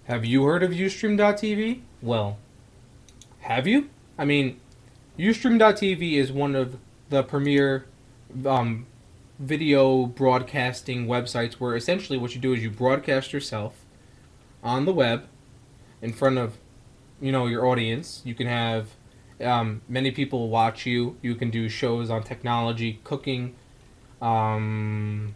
Have you heard of Ustream.tv? Well, have you? I mean, Ustream.tv is one of the premier um, video broadcasting websites where essentially what you do is you broadcast yourself on the web in front of your audience. You can have many people watch you. You can do shows on technology, cooking, um,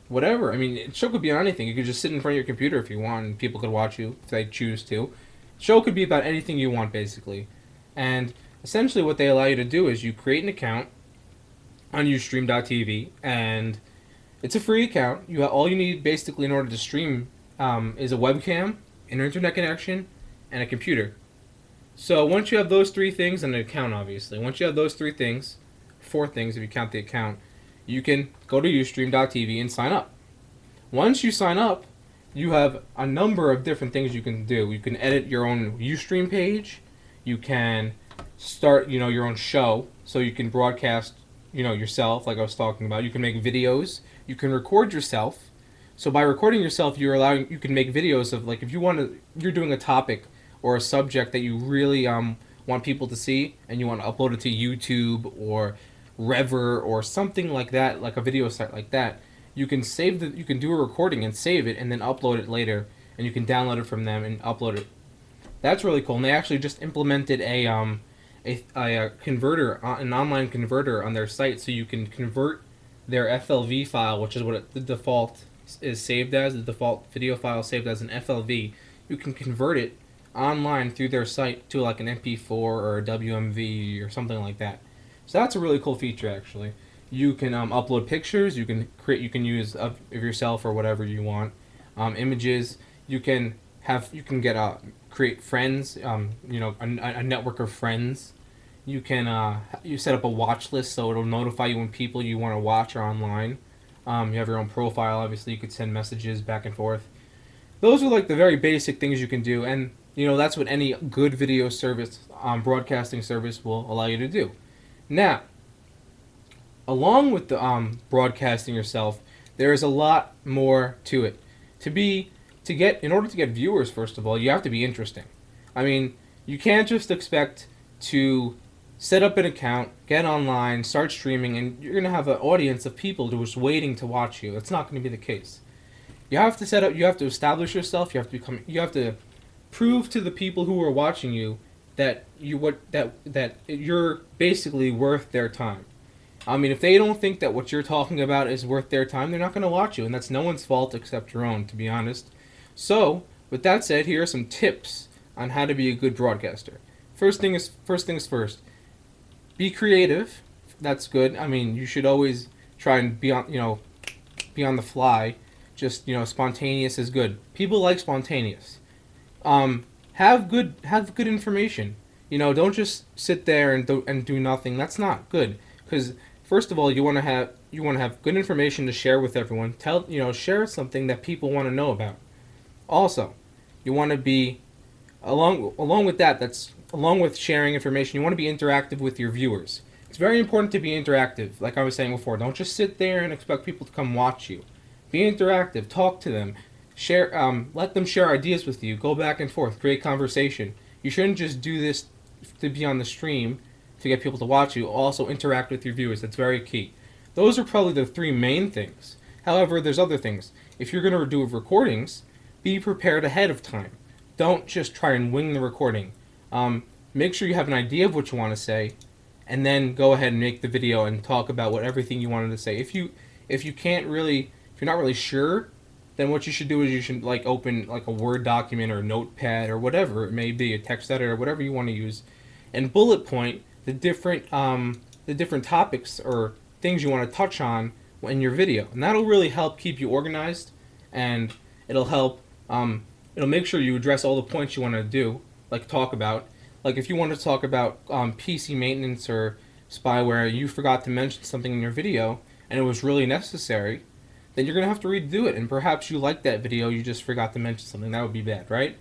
whatever. I mean, show could be on anything. You could just sit in front of your computer if you want, and people could watch you if they choose to. Show could be about anything you want, basically. And essentially, what they allow you to do is you create an account on Ustream.tv, and it's a free account. All you need basically in order to stream is a webcam, an internet connection, and a computer. So once you have those three things, and an account, obviously. Once you have those three things, four things if you count the account, you can go to Ustream.tv and sign up. Once you sign up, you have a number of different things you can do. You can edit your own Ustream page. You can start, your own show, so you can broadcast, yourself, like I was talking about. You can make videos. You can record yourself. So by recording yourself, you can make videos of, like, if you're doing a topic or a subject that you really want people to see, and you want to upload it to YouTube or Rever or something like that, like a video site like that. You can do a recording and save it, and then upload it later, and you can download it from them and upload it. That's really cool. And they actually just implemented a converter, an online converter on their site, so you can convert their FLV file, which is what the default is saved as. The default video file saved as an FLV. You can convert it online through their site to like an MP4 or a WMV or something like that. So that's a really cool feature, actually. You can upload pictures. You can use of yourself or whatever you want. Images. You can create friends. A network of friends. You can you set up a watch list, so it'll notify you when people you want to watch are online. You have your own profile. Obviously, you could send messages back and forth. Those are like the very basic things you can do, and that's what any good video service, broadcasting service, will allow you to do. Now, along with the broadcasting yourself, there is a lot more to it. In order to get viewers, first of all, you have to be interesting. I mean, you can't just expect to set up an account, get online, start streaming, and you're gonna have an audience of people who are just waiting to watch you. That's not going to be the case. You have to establish yourself. You have to prove to the people who are watching you that you're basically worth their time. I mean, if they don't think that what you're talking about is worth their time, they're not going to watch you, and that's no one's fault except your own, to be honest. So, with that said, here are some tips on how to be a good broadcaster. First things first. Be creative. That's good. I mean, you should always try and be on the fly. Just, spontaneous is good. People like spontaneous. Have good information. Don't just sit there and do nothing. That's not good. Because first of all, you want to have good information to share with everyone. Share something that people want to know about. Also, you want to be along with that. That's along with sharing information. You want to be interactive with your viewers. It's very important to be interactive. Like I was saying before, don't just sit there and expect people to come watch you. Be interactive. Talk to them. Share. Let them share ideas with you. Go back and forth. Create conversation. You shouldn't just do this to be on the stream to get people to watch you. Also interact with your viewers. That's very key. Those are probably the three main things. However, there's other things. If you're going to do recordings, be prepared ahead of time. Don't just try and wing the recording. Make sure you have an idea of what you want to say, and then go ahead and make the video and talk about everything you wanted to say. If you're not really sure, then what you should do is you should open a Word document or a notepad or whatever it may be, a text editor, whatever you want to use, and bullet point the different topics or things you want to touch on in your video, and that'll really help keep you organized, and it'll make sure you address all the points you want to talk about. Like if you want to talk about PC maintenance or spyware, you forgot to mention something in your video, and it was really necessary, then you're going to have to redo it, and perhaps you like that video, you just forgot to mention something. That would be bad, right?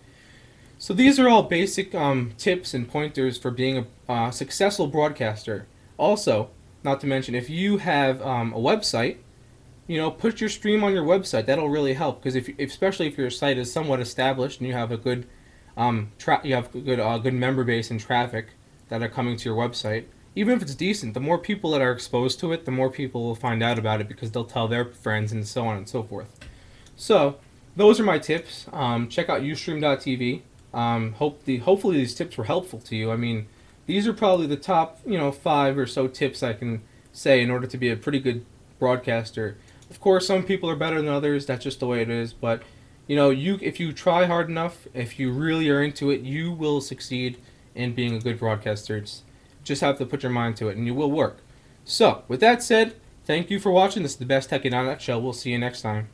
So these are all basic tips and pointers for being a successful broadcaster. Also, not to mention, if you have a website, put your stream on your website. That'll really help because especially if your site is somewhat established and you have a good you have a good member base and traffic that are coming to your website. Even if it's decent, the more people that are exposed to it, the more people will find out about it because they'll tell their friends and so on and so forth. So those are my tips. Check out Ustream.tv. Hopefully these tips were helpful to you. I mean, these are probably the top 5 or so tips I can say in order to be a pretty good broadcaster. Of course, some people are better than others. That's just the way it is. But if you try hard enough, if you really are into it, you will succeed in being a good broadcaster. Just have to put your mind to it, and you will work. So, with that said, thank you for watching. This is the Best Tech in a Nutshell. We'll see you next time.